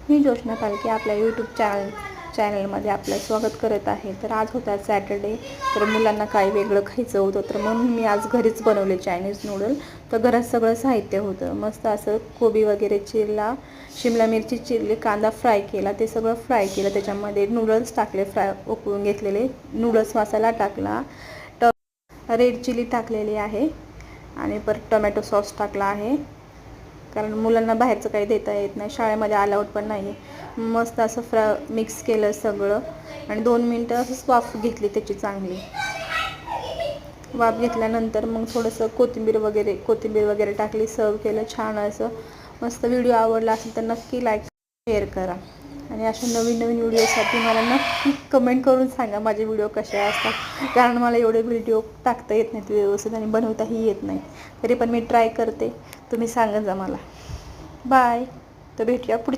मी जोशना पालके आपल्या यूट्यूब चॅनलमध्ये आपलं स्वागत करत आहे. तर आज होता सॅटर्डे, तर मुलांना काही वेगळं खायचं होतं, तर म्हणून मी आज घरीच बनवले चायनीज नूडल. तर घरात सगळं साहित्य होतं. मस्त असं कोबी वगैरे चिरला, शिमला मिरची चिरली, कांदा फ्राय केला, ते सगळं फ्राय केलं. त्याच्यामध्ये नूडल्स टाकले, फ्राय उकळून घेतलेले नूडल्स, मसाला टाकला, रेड चिली टाकलेली आहे आणि परत टोमॅटो सॉस टाकला आहे, कारण मुलांना बाहेरचं काही देता येत नाही, शाळेमध्ये अलाउड पण नाही. मस्त असं मिक्स केलं सगळं आणि 2 मिनटं असंच वाफ घेतली त्याची चांगली. वाफ घेतल्यानंतर मग थोडंसं कोथिंबीर वगैरे टाकली, सर्व केलं छान असं मस्त. व्हिडिओ आवडला असेल तर नक्की लाईक शेअर करा आणि अशा नवीन व्हिडिओसाठी मला नक्की कमेंट करून सांगा माझे व्हिडिओ कसे असतात, कारण मला एवढे व्हिडिओ टाकता येत नाहीत व्यवस्थित आणि बनवताही येत नाही. तरी पण मी ट्राय करते, तुम्ही सांगा जा मला. बाय. तर भेटूया पुढच्या